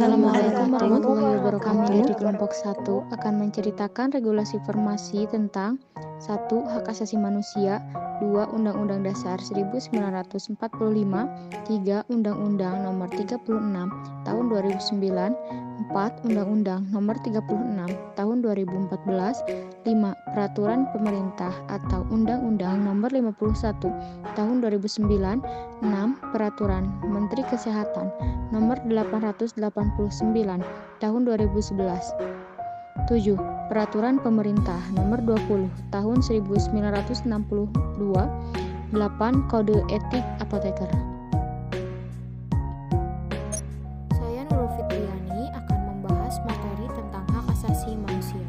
Assalamualaikum warahmatullahi wabarakatuh. Kami dari kelompok 1 akan menceritakan regulasi formasi tentang 1. Hak asasi manusia, 2. Undang-Undang Dasar 1945, 3. Undang-Undang Nomor 36 Tahun 2009, 4. Undang-Undang Nomor 36 Tahun 2014, 5. Peraturan Pemerintah atau Undang-Undang Nomor 51 Tahun 2009, 6. Peraturan Menteri Kesehatan Nomor 889 Tahun 2011, 7. Peraturan Pemerintah Nomor 20 Tahun 1962, 8. Kode Etik Apoteker. Saya Nurul Fitriani akan membahas materi tentang hak asasi manusia.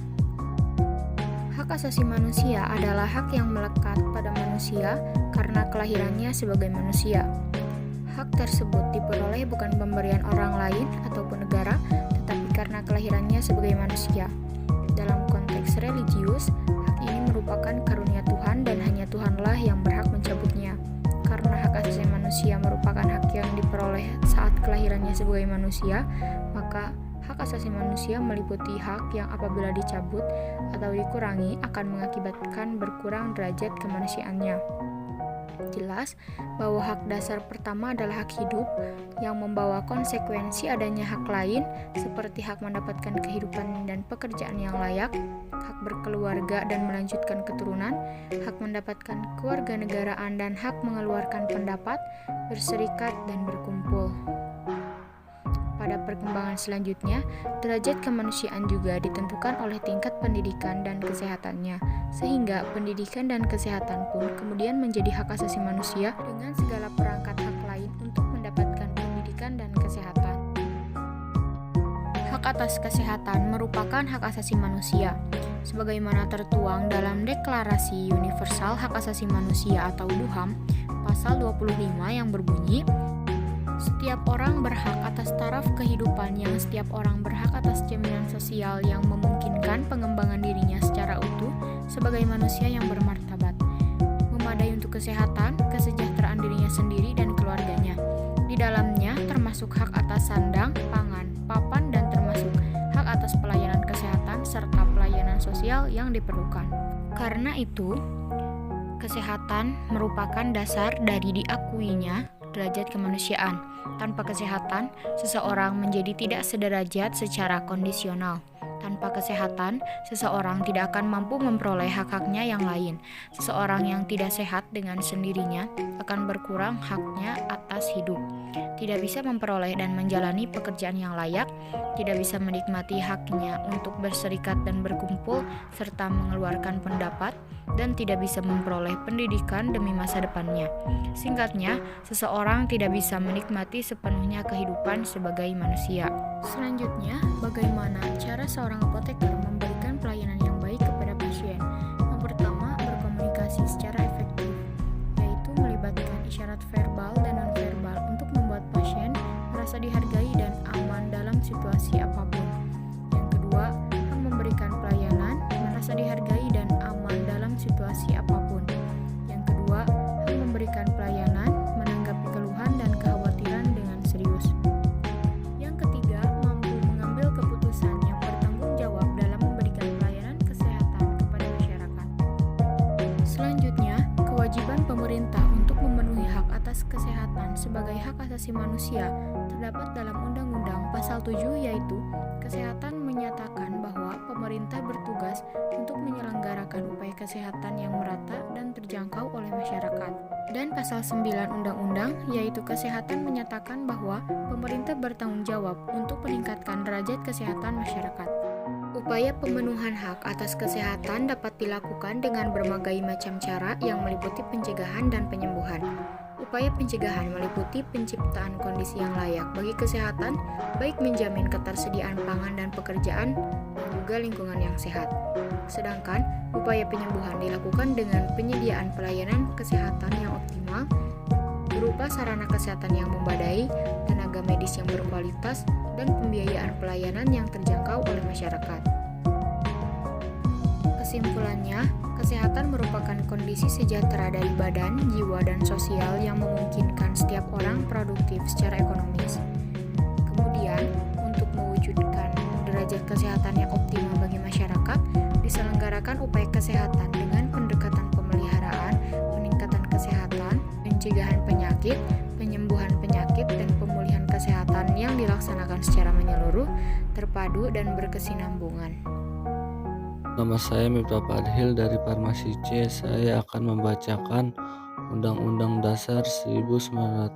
Hak asasi manusia adalah hak yang melekat pada manusia karena kelahirannya sebagai manusia. Hak tersebut diperoleh bukan pemberian orang lain ataupun negara, tetapi karena kelahirannya sebagai manusia. Dalam konteks religius, hak ini merupakan karunia Tuhan dan hanya Tuhanlah yang berhak mencabutnya. Karena hak asasi manusia merupakan hak yang diperoleh saat kelahirannya sebagai manusia, maka hak asasi manusia meliputi hak yang apabila dicabut atau dikurangi akan mengakibatkan berkurang derajat kemanusiaannya. Jelas bahwa hak dasar pertama adalah hak hidup yang membawa konsekuensi adanya hak lain seperti hak mendapatkan kehidupan dan pekerjaan yang layak, hak berkeluarga dan melanjutkan keturunan, hak mendapatkan kewarganegaraan dan hak mengeluarkan pendapat, berserikat dan berkumpul. Pada perkembangan selanjutnya, derajat kemanusiaan juga ditentukan oleh tingkat pendidikan dan kesehatannya, sehingga pendidikan dan kesehatan pun kemudian menjadi hak asasi manusia dengan segala perangkat hak lain untuk mendapatkan pendidikan dan kesehatan. Hak atas kesehatan merupakan hak asasi manusia, sebagaimana tertuang dalam Deklarasi Universal Hak Asasi Manusia atau DUHAM, pasal 25 yang berbunyi, setiap orang berhak atas taraf kehidupan yang setiap orang berhak atas jaminan sosial yang memungkinkan pengembangan dirinya secara utuh sebagai manusia yang bermartabat, memadai untuk kesehatan, kesejahteraan dirinya sendiri dan keluarganya. Di dalamnya termasuk hak atas sandang, pangan, papan, dan termasuk hak atas pelayanan kesehatan serta pelayanan sosial yang diperlukan. Karena itu, kesehatan merupakan dasar dari diakuinya derajat kemanusiaan. Tanpa kesehatan, seseorang menjadi tidak sederajat secara kondisional. Tanpa kesehatan, seseorang tidak akan mampu memperoleh hak-haknya yang lain. Seseorang yang tidak sehat dengan sendirinya akan berkurang haknya atas hidup, tidak bisa memperoleh dan menjalani pekerjaan yang layak, tidak bisa menikmati haknya untuk berserikat dan berkumpul, serta mengeluarkan pendapat, dan tidak bisa memperoleh pendidikan demi masa depannya. Singkatnya, seseorang tidak bisa menikmati sepenuhnya kehidupan sebagai manusia. Selanjutnya, bagaimana cara seorang apoteker memberikan pelayanan yang baik kepada pasien? Yang pertama, berkomunikasi secara efektif, yaitu melibatkan isyarat verbal dan nonverbal untuk membuat pasien merasa dihargai dan aman dalam situasi apapun. Yang kedua, memberikan pelayanan, merasa dihargai dan aman dalam situasi apapun. Yang kedua, memberikan pelayanan, menanggapi keluhan dan kekhawatiran dengan serius. Yang ketiga, mampu mengambil keputusan yang bertanggung jawab dalam memberikan pelayanan kesehatan kepada masyarakat. Selanjutnya, kewajiban pemerintah untuk memenuhi hak atas kesehatan sebagai hak asasi manusia terdapat dalam Undang-Undang Pasal 7, yaitu kesehatan menyatakan bahwa pemerintah bertugas untuk menyelenggarakan upaya kesehatan yang merata dan terjangkau oleh masyarakat. Dan pasal 9 Undang-Undang, yaitu kesehatan menyatakan bahwa pemerintah bertanggung jawab untuk meningkatkan derajat kesehatan masyarakat. Upaya pemenuhan hak atas kesehatan dapat dilakukan dengan berbagai macam cara yang meliputi pencegahan dan penyembuhan. Upaya pencegahan meliputi penciptaan kondisi yang layak bagi kesehatan, baik menjamin ketersediaan pangan dan pekerjaan, dan juga lingkungan yang sehat. Sedangkan, upaya penyembuhan dilakukan dengan penyediaan pelayanan kesehatan yang optimal, berupa sarana kesehatan yang memadai, tenaga medis yang berkualitas, dan pembiayaan pelayanan yang terjangkau oleh masyarakat. Kesimpulannya, kesehatan merupakan kondisi sejahtera dari badan, jiwa, dan sosial yang memungkinkan setiap orang produktif secara ekonomis. Kemudian, untuk derajat kesehatan yang optimal bagi masyarakat, diselenggarakan upaya kesehatan dengan pendekatan pemeliharaan, peningkatan kesehatan, pencegahan penyakit, penyembuhan penyakit, dan pemulihan kesehatan yang dilaksanakan secara menyeluruh, terpadu, dan berkesinambungan. Nama saya Miftah Fadhil dari Farmasi C. Saya akan membacakan Undang-Undang Dasar 1945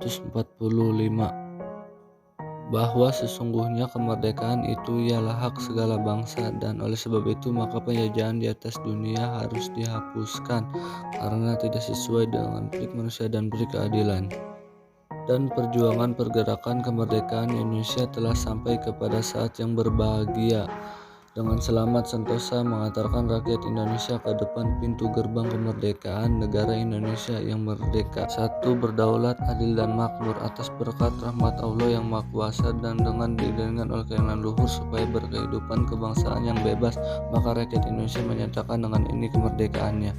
bahwa sesungguhnya kemerdekaan itu ialah hak segala bangsa, dan oleh sebab itu maka penjajahan di atas dunia harus dihapuskan karena tidak sesuai dengan prinsip manusia dan berkeadilan. Dan perjuangan pergerakan kemerdekaan Indonesia telah sampai kepada saat yang berbahagia, dengan selamat sentosa mengantarkan rakyat Indonesia ke depan pintu gerbang kemerdekaan negara Indonesia yang merdeka. 1. Berdaulat, adil, dan makmur atas berkat rahmat Allah yang Maha Kuasa dan dengan diiringan oleh keinginan luhur supaya berkehidupan kebangsaan yang bebas, maka rakyat Indonesia menyatakan dengan ini kemerdekaannya.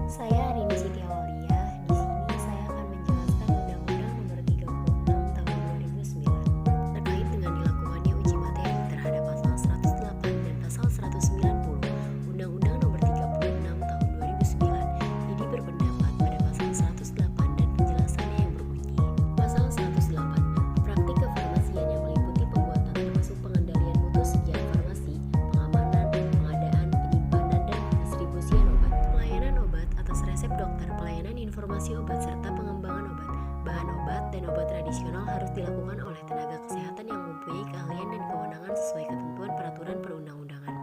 Saya Arini Siti Aulia. Di sini saya akan menjelaskan Undang-Undang Nomor 36 Tahun 2009 terkait dengan dilakukannya uji materi terhadap pasal 108 dan pasal 190 Undang-Undang Nomor 36 Tahun 2009. Ini berpendapat pada pasal 108 dan penjelasannya yang berbunyi. Pasal 108. Praktik kefarmasian yang meliputi pembuatan termasuk pengendalian mutu sejarah farmasi, pengamanan, pengadaan, penyimpanan, dan pendistribusian obat, pelayanan obat atas resep dokter, pelayanan informasi obat, serta pengembangan obat. Bahan obat dan obat tradisional harus dilakukan oleh tenaga kesehatan yang mempunyai keahlian dan kewenangan sesuai ketentuan peraturan perundang-undangan.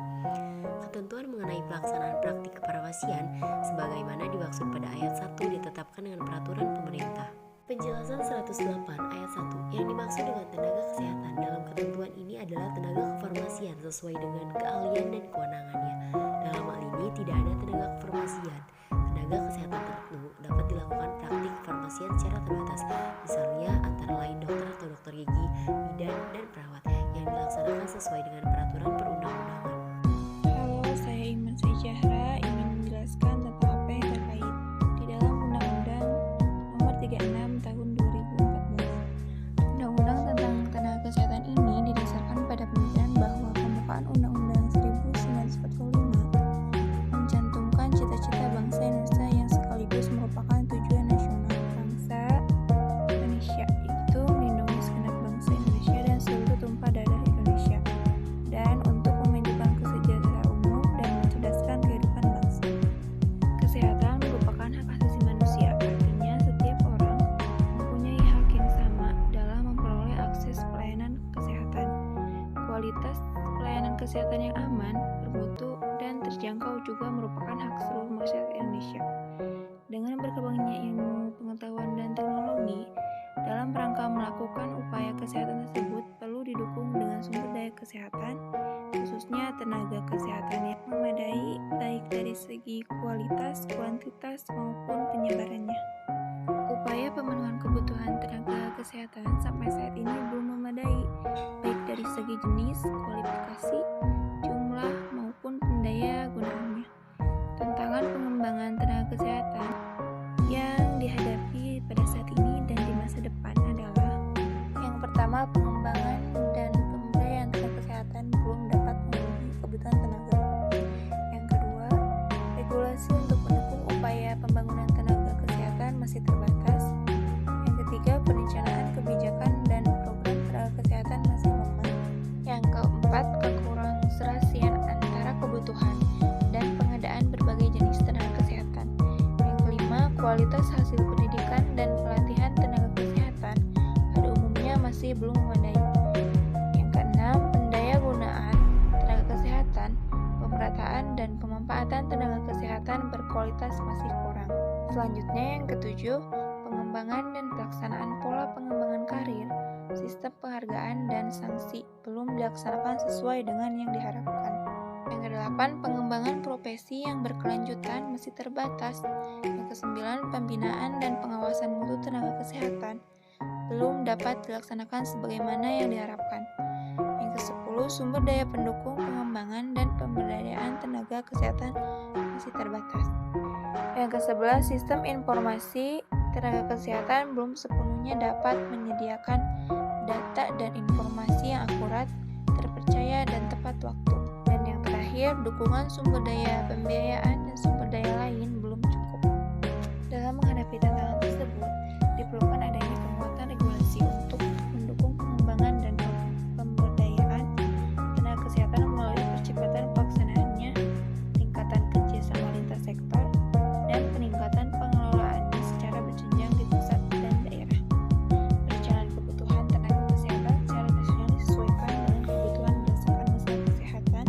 Ketentuan mengenai pelaksanaan praktik kefarmasian sebagaimana dimaksud pada ayat 1 ditetapkan dengan peraturan pemerintah. Penjelasan 108 ayat 1 yang dimaksud dengan tenaga kesehatan dalam ketentuan ini adalah tenaga kefarmasian sesuai dengan keahlian dan kewenangannya. Dalam hal ini tidak ada tenaga kefarmasian. Tenaga kesehatan tertentu dapat dilakukan praktik kefarmasian secara terbatas, misalnya antara lain dokter atau dokter gigi, bidan, dan perawat yang dilaksanakan sesuai dengan peraturan perundang-undangan. Halo, saya Iman Sejahra ingin menjelaskan tentang apa yang terkait di dalam Undang-Undang Nomor 36 Tahun 2014. Undang-undang tentang tenaga kesehatan ini didasarkan pada pemikiran bahwa pembukaan Undang-Undang 1945 mencantumkan cita-cita bangsa Indonesia yang sekaligus merupakan tujuan nasional bangsa Indonesia, yaitu melindungi segenap bangsa Indonesia dan seluruh tumpah darah Indonesia, dan untuk memajukan kesejahteraan umum dan mencerdaskan kehidupan bangsa. Kesehatan merupakan hak asasi manusia, artinya setiap orang mempunyai hak yang sama dalam memperoleh akses pelayanan kesehatan. Kualitas pelayanan kesehatan yang aman, bermutu, dan terjangkau juga merupakan hak seluruh masyarakat Indonesia. Dengan berkembangnya ilmu pengetahuan dan teknologi, dalam rangka melakukan upaya kesehatan tersebut perlu didukung dengan sumber daya kesehatan, khususnya tenaga kesehatan yang memadai baik dari segi kualitas, kuantitas, maupun penyebarannya. Upaya pemenuhan kebutuhan tenaga kesehatan sampai saat ini belum memadai, baik dari segi jenis, kualifikasi, jumlah, maupun pendaya gunaannya. Tantangan pengembangan tenaga kesehatan yang dihadapi pada saat ini dan di masa depan adalah: yang pertama, pengembangan dan pemberdayaan tenaga kesehatan belum dapat memenuhi kebutuhan tenaga. Yang kedua, regulasi untuk mendukung upaya pembangunan tenaga kesehatan masih terbatas. Yang ketiga, perencanaan kebijakan dan program tenaga kesehatan masih lemah. Yang keempat, kekurangserasian antara kebutuhan dan pengadaan berbagai jenis tenaga kesehatan. Yang kelima, kualitas hasil pendidikan dan pelatihan tenaga kesehatan pada umumnya masih belum memadai. Yang keenam, pendaya gunaan tenaga kesehatan, pemerataan dan pemanfaatan tenaga kesehatan berkualitas masih kurang. Selanjutnya, yang ketujuh, pengembangan dan pelaksanaan pola pengembangan karir, sistem penghargaan dan sanksi belum dilaksanakan sesuai dengan yang diharapkan. Yang kedelapan, pengembangan profesi yang berkelanjutan masih terbatas. Yang kesembilan, pembinaan dan pengawasan mutu tenaga kesehatan belum dapat dilaksanakan sebagaimana yang diharapkan. Yang kesepuluh, sumber daya pendukung pengembangan dan pemberdayaan tenaga kesehatan masih terbatas. Yang kesebelas, sistem informasi tenaga kesehatan belum sepenuhnya dapat menyediakan data dan informasi yang akurat, terpercaya, dan tepat tepat waktu. Dan yang terakhir, dukungan sumber daya pembiayaan dan sumber daya lain belum cukup. Dalam menghadapi tantangan tersebut, diperlukan adanya penguatan regulasi untuk mendukung pengembangan dan pemberdayaan tenaga kesehatan melalui percepatan pelaksanaannya, tingkatan kerjasama lintas sektor, dan peningkatan pengelolaannya secara berjenjang di pusat dan daerah. Perencanaan kebutuhan tenaga kesehatan secara nasional disesuaikan dengan kebutuhan berdasarkan masalah kesehatan,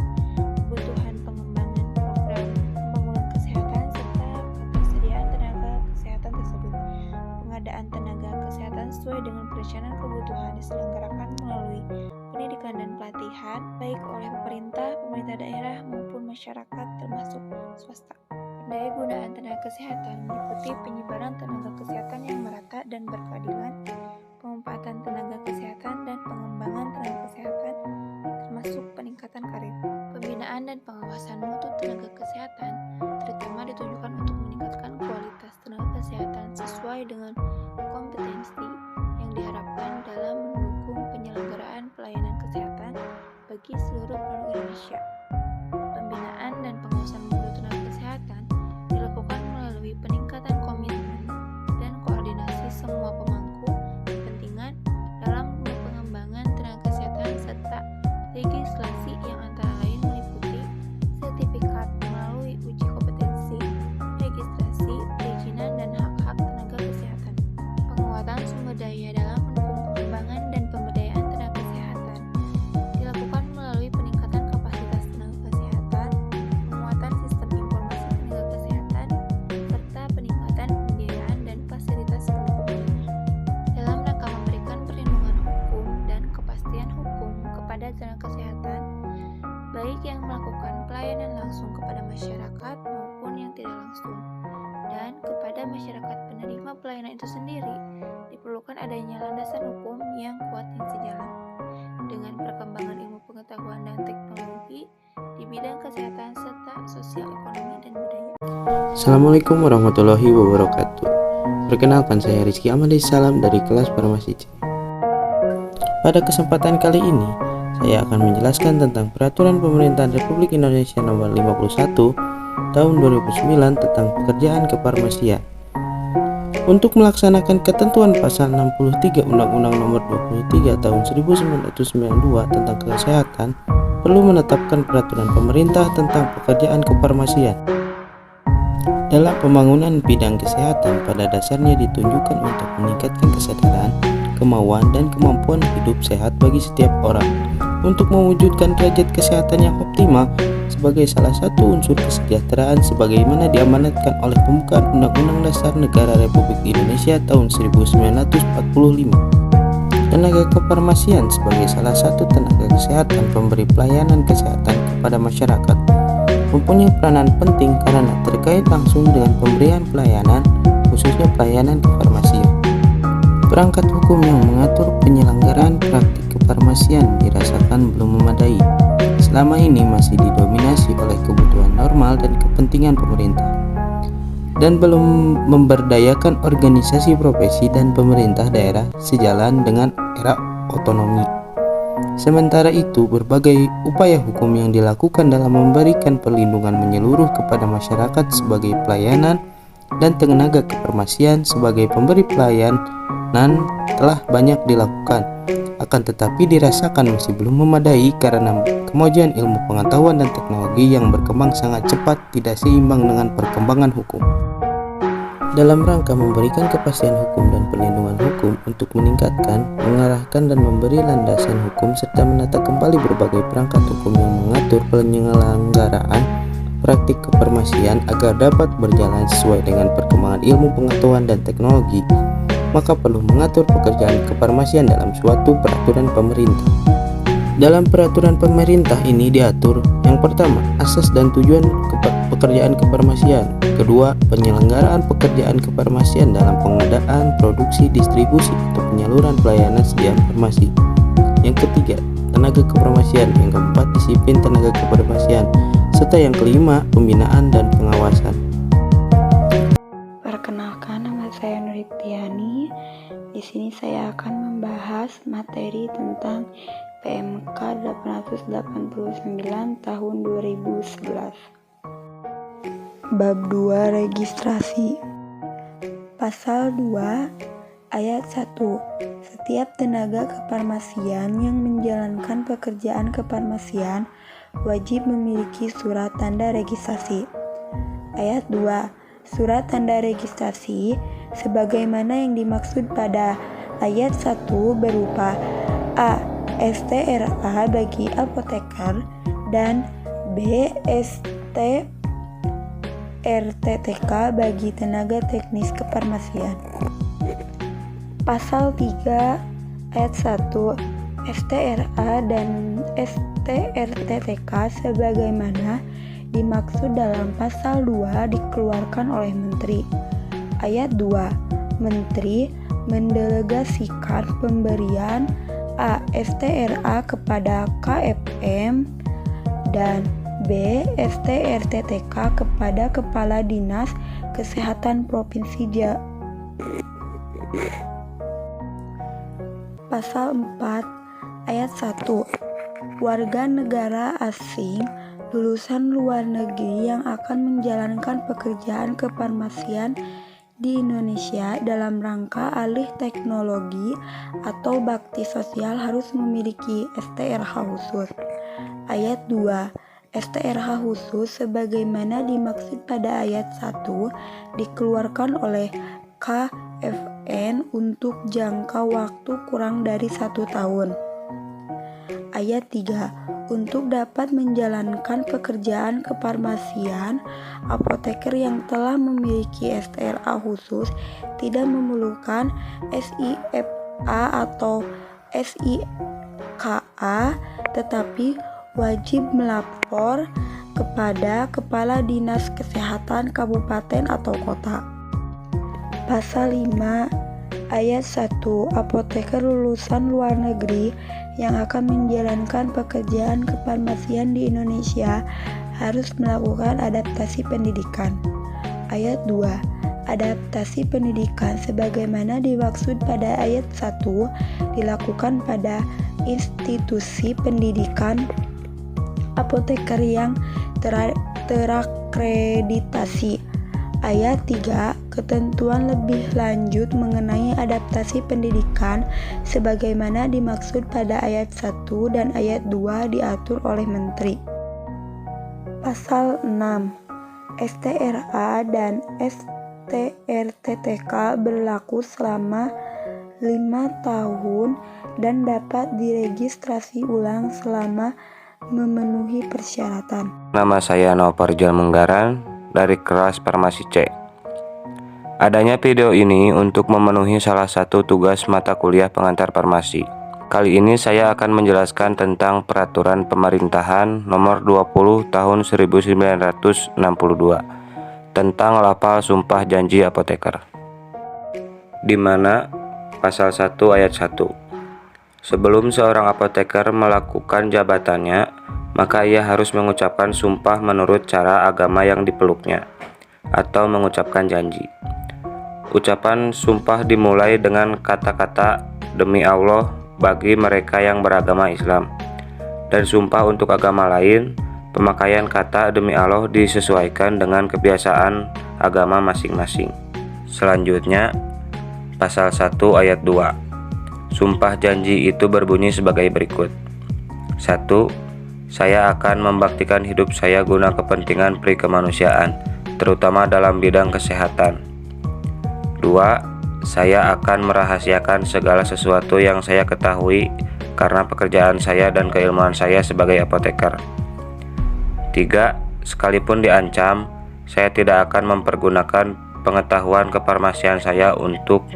kebutuhan pengembangan program pembangunan kesehatan, serta ketersediaan tenaga kesehatan tersebut. Pengadaan tenaga kesehatan sesuai dengan perencanaan kebutuhan diselenggarakan melalui pendidikan dan pelatihan, baik oleh pemerintah daerah maupun masyarakat termasuk swasta. Pendaya gunaan tenaga kesehatan meliputi penyebaran tenaga kesehatan yang merata dan berkeadilan, pemanfaatan tenaga kesehatan dan pengembangan tenaga kesehatan termasuk peningkatan karir. Pembinaan dan pengawasan mutu tenaga kesehatan terutama ditujukan untuk meningkatkan kualitas tenaga kesehatan sesuai dengan kompetensi yang diharapkan dalam mendukung penyelenggaraan pelayanan kesehatan bagi seluruh penduduk Indonesia. Pembinaan dan pengawasan mutu tenaga kesehatan dilakukan melalui peningkatan komitmen dan koordinasi semua pemangku kepentingan dalam pengembangan tenaga kesehatan serta legislasi yang antara lain meliputi sertifikat melalui uji kompetensi, registrasi, perizinan, dan hak-hak tenaga kesehatan. Penguatan sumber daya dalam mendukung pengembangan dan pemberdayaan tenaga kesehatan dilakukan melalui peningkatan kapasitas tenaga kesehatan, penguatan sistem informasi tenaga kesehatan, serta peningkatan pembiayaan dan fasilitas pendukung lainnya. Dalam rangka memberikan perlindungan hukum dan kepastian hukum kepada tenaga kesehatan, baik yang melakukan pelayanan langsung kepada masyarakat maupun yang tidak langsung, dan kepada masyarakat penerima pelayanan itu sendiri, diperlukan adanya landasan hukum yang kuat yang sejalan dengan perkembangan ilmu pengetahuan dan teknologi di bidang kesehatan serta sosial, ekonomi, dan budaya. Assalamualaikum warahmatullahi wabarakatuh. Perkenalkan, saya Rizky Amadis Salam dari kelas Farmasi C. Pada kesempatan kali ini, saya akan menjelaskan tentang Peraturan Pemerintahan Republik Indonesia Nomor 51 Tahun 2009 tentang pekerjaan kefarmasian. Untuk melaksanakan ketentuan pasal 63 Undang-Undang Nomor 23 Tahun 1992 tentang kesehatan, perlu menetapkan peraturan pemerintah tentang pekerjaan kefarmasian. Dalam pembangunan bidang kesehatan, pada dasarnya ditunjukkan untuk meningkatkan kesadaran, kemauan, dan kemampuan hidup sehat bagi setiap orang untuk mewujudkan derajat kesehatan yang optimal sebagai salah satu unsur kesejahteraan sebagaimana diamanatkan oleh pembukaan Undang-Undang Dasar Negara Republik Indonesia tahun 1945. Tenaga kefarmasian sebagai salah satu tenaga kesehatan pemberi pelayanan kesehatan kepada masyarakat mempunyai peranan penting karena terkait langsung dengan pemberian pelayanan, khususnya pelayanan kefarmasian. Perangkat hukum yang mengatur penyelenggaraan praktik kefarmasian dirasakan belum memadai. Selama ini masih didominasi oleh kebutuhan normal dan kepentingan pemerintah, dan belum memberdayakan organisasi profesi dan pemerintah daerah sejalan dengan era otonomi. Sementara itu, berbagai upaya hukum yang dilakukan dalam memberikan perlindungan menyeluruh kepada masyarakat sebagai pelayanan dan tenaga kefarmasian sebagai pemberi pelayanan telah banyak dilakukan. Akan tetapi dirasakan masih belum memadai karena kemajuan ilmu pengetahuan dan teknologi yang berkembang sangat cepat tidak seimbang dengan perkembangan hukum. Dalam rangka memberikan kepastian hukum dan perlindungan hukum untuk meningkatkan, mengarahkan, dan memberi landasan hukum serta menata kembali berbagai perangkat hukum yang mengatur penyelenggaraan praktik kefarmasian agar dapat berjalan sesuai dengan perkembangan ilmu pengetahuan dan teknologi, maka perlu mengatur pekerjaan kefarmasian dalam suatu peraturan pemerintah. Dalam peraturan pemerintah ini diatur: yang pertama, asas dan tujuan pekerjaan kefarmasian; kedua, penyelenggaraan pekerjaan kefarmasian dalam pengadaan, produksi, distribusi, atau penyaluran pelayanan sediaan farmasi; yang ketiga, tenaga kefarmasian; yang keempat, disiplin tenaga kefarmasian; serta yang kelima, pembinaan dan pengawasan. Perkenalkan, nama saya Nuritiani. Di sini saya akan membahas materi tentang PMK 889 tahun 2011. Bab 2 Registrasi. Pasal 2 ayat 1. Setiap tenaga kefarmasian yang menjalankan pekerjaan kefarmasian wajib memiliki surat tanda registrasi. Ayat 2. Surat tanda registrasi sebagaimana yang dimaksud pada ayat 1 berupa A. STRA bagi apoteker dan B. STRTTK bagi tenaga teknis kefarmasian. Pasal 3 ayat 1. STRA dan STRTTK sebagaimana dimaksud dalam pasal 2 dikeluarkan oleh Menteri. Ayat 2. Menteri mendelegasikan pemberian A. STRA kepada KFM dan B. STRTTK kepada Kepala Dinas Kesehatan Provinsi Pasal 4 ayat 1. Warga negara asing lulusan luar negeri yang akan menjalankan pekerjaan kefarmasian di Indonesia dalam rangka alih teknologi atau bakti sosial harus memiliki STRH khusus. Ayat 2. STRH khusus sebagaimana dimaksud pada ayat 1 dikeluarkan oleh KFN untuk jangka waktu kurang dari 1 tahun. Ayat 3. Untuk dapat menjalankan pekerjaan kefarmasian, apoteker yang telah memiliki STRA khusus tidak memerlukan SIFA atau SIKA, tetapi wajib melapor kepada Kepala Dinas Kesehatan Kabupaten atau Kota. Pasal 5 ayat 1. Apoteker lulusan luar negeri yang akan menjalankan pekerjaan kefarmasian di Indonesia harus melakukan adaptasi pendidikan. Ayat 2. Adaptasi pendidikan sebagaimana dimaksud pada ayat 1 dilakukan pada institusi pendidikan apoteker yang terakreditasi. Ayat 3. Ketentuan lebih lanjut mengenai adaptasi pendidikan sebagaimana dimaksud pada ayat 1 dan ayat 2 diatur oleh Menteri. Pasal 6. STRA dan STRTTK berlaku selama 5 tahun dan dapat diregistrasi ulang selama memenuhi persyaratan. Nama saya Novarjal Menggaran dari kelas Farmasi C. Adanya video ini untuk memenuhi salah satu tugas mata kuliah pengantar farmasi. Kali ini saya akan menjelaskan tentang Peraturan Pemerintahan Nomor 20 Tahun 1962 tentang lafal sumpah janji apoteker. Di mana pasal 1 ayat 1. Sebelum seorang apoteker melakukan jabatannya, maka ia harus mengucapkan sumpah menurut cara agama yang dipeluknya, atau mengucapkan janji. Ucapan sumpah dimulai dengan kata-kata demi Allah bagi mereka yang beragama Islam, dan sumpah untuk agama lain, pemakaian kata demi Allah disesuaikan dengan kebiasaan agama masing-masing. Selanjutnya, pasal 1 ayat 2. Sumpah janji itu berbunyi sebagai berikut. 1. Saya akan membaktikan hidup saya guna kepentingan perikemanusiaan, terutama dalam bidang kesehatan. 2. Saya akan merahasiakan segala sesuatu yang saya ketahui karena pekerjaan saya dan keilmuan saya sebagai apoteker. 3. Sekalipun diancam, saya tidak akan mempergunakan pengetahuan kefarmasian saya untuk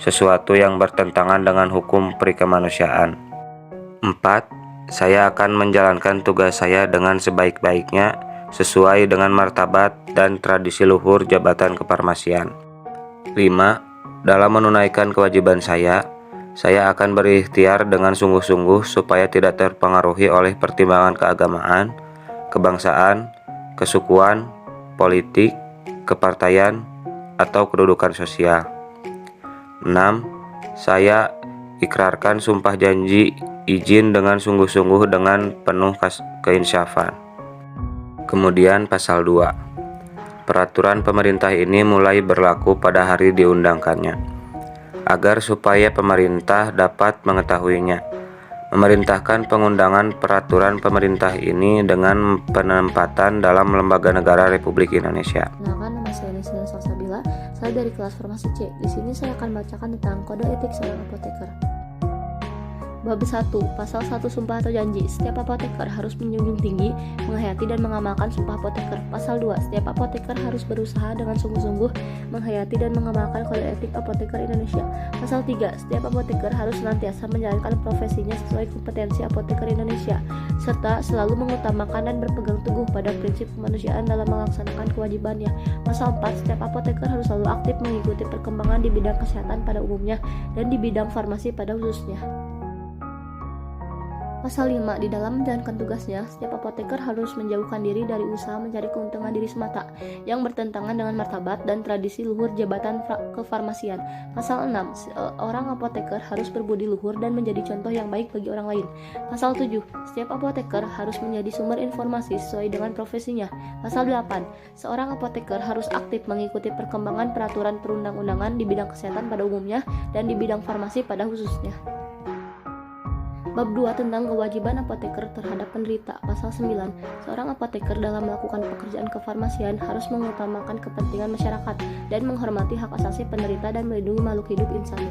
sesuatu yang bertentangan dengan hukum perikemanusiaan. 4. Saya akan menjalankan tugas saya dengan sebaik-baiknya sesuai dengan martabat dan tradisi luhur jabatan kefarmasian. 5. Dalam menunaikan kewajiban saya akan berikhtiar dengan sungguh-sungguh supaya tidak terpengaruhi oleh pertimbangan keagamaan, kebangsaan, kesukuan, politik, kepartaian, atau kedudukan sosial. 6. Saya ikrarkan sumpah janji izin dengan sungguh-sungguh dengan penuh keinsyafan. Kemudian pasal 2. Peraturan pemerintah ini mulai berlaku pada hari diundangkannya. Agar supaya pemerintah dapat mengetahuinya, memerintahkan pengundangan peraturan pemerintah ini dengan penempatan dalam lembaga negara Republik Indonesia. Kenalkan, nama saya Neslia Salsabila, saya dari kelas farmasi C. Di sini saya akan bacakan tentang kode etik seorang apoteker. Bab 1. Pasal 1 Sumpah atau Janji. Setiap apoteker harus menjunjung tinggi, menghayati dan mengamalkan sumpah apoteker. Pasal 2. Setiap apoteker harus berusaha dengan sungguh-sungguh menghayati dan mengamalkan kode etik apoteker Indonesia. Pasal 3. Setiap apoteker harus senantiasa menjalankan profesinya sesuai kompetensi apoteker Indonesia, serta selalu mengutamakan dan berpegang teguh pada prinsip kemanusiaan dalam melaksanakan kewajibannya. Pasal 4. Setiap apoteker harus selalu aktif mengikuti perkembangan di bidang kesehatan pada umumnya dan di bidang farmasi pada khususnya. Pasal 5. Di dalam menjalankan tugasnya, setiap apoteker harus menjauhkan diri dari usaha mencari keuntungan diri semata yang bertentangan dengan martabat dan tradisi luhur jabatan kefarmasian. Pasal 6. Seorang apoteker harus berbudi luhur dan menjadi contoh yang baik bagi orang lain. Pasal 7. Setiap apoteker harus menjadi sumber informasi sesuai dengan profesinya. Pasal 8. Seorang apoteker harus aktif mengikuti perkembangan peraturan perundang-undangan di bidang kesehatan pada umumnya dan di bidang farmasi pada khususnya. Bab 2 tentang kewajiban apoteker terhadap penderita. Pasal 9. Seorang apoteker dalam melakukan pekerjaan kefarmasian harus mengutamakan kepentingan masyarakat dan menghormati hak asasi penderita dan melindungi makhluk hidup insani.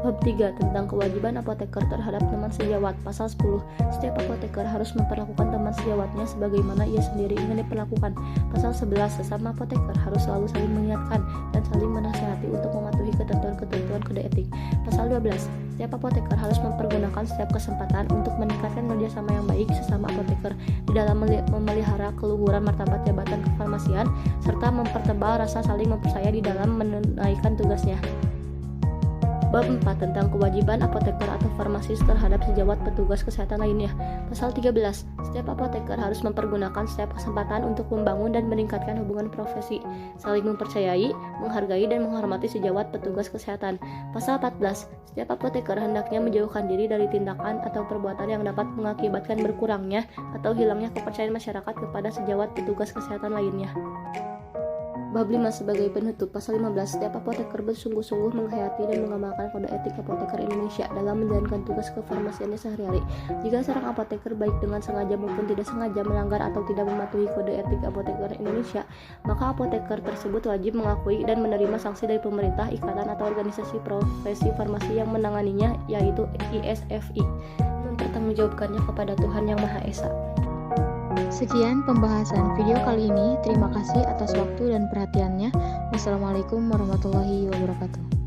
Bab 3 tentang kewajiban apoteker terhadap teman sejawat. Pasal 10. Setiap apoteker harus memperlakukan teman sejawatnya sebagaimana ia sendiri ingin diperlakukan. Pasal 11. Sesama apoteker harus selalu saling mengingatkan dan saling menasihati untuk mematuhi ketentuan-ketentuan kode etik. Pasal 12. Setiap apoteker harus mempergunakan setiap kesempatan untuk meningkatkan kerjasama yang baik sesama apoteker di dalam memelihara keluhuran martabat jabatan kefarmasian serta mempertebal rasa saling mempercaya di dalam menunaikan tugasnya. Bab 4 tentang kewajiban apoteker atau farmasis terhadap sejawat petugas kesehatan lainnya. Pasal 13. Setiap apoteker harus mempergunakan setiap kesempatan untuk membangun dan meningkatkan hubungan profesi, saling mempercayai, menghargai dan menghormati sejawat petugas kesehatan. Pasal 14. Setiap apoteker hendaknya menjauhkan diri dari tindakan atau perbuatan yang dapat mengakibatkan berkurangnya atau hilangnya kepercayaan masyarakat kepada sejawat petugas kesehatan lainnya. Bab 5 sebagai penutup. Pasal 15. Setiap apoteker bersungguh-sungguh menghayati dan mengamalkan kode etik apoteker Indonesia dalam menjalankan tugas kefarmasiannya sehari-hari. Jika seorang apoteker baik dengan sengaja maupun tidak sengaja melanggar atau tidak mematuhi kode etik apoteker Indonesia, maka apoteker tersebut wajib mengakui dan menerima sanksi dari pemerintah, ikatan atau organisasi profesi farmasi yang menanganinya, yaitu ISFI, mempertanggungjawabkannya kepada Tuhan Yang Maha Esa. Sekian pembahasan video kali ini. Terima kasih atas waktu dan perhatiannya. Wassalamualaikum warahmatullahi wabarakatuh.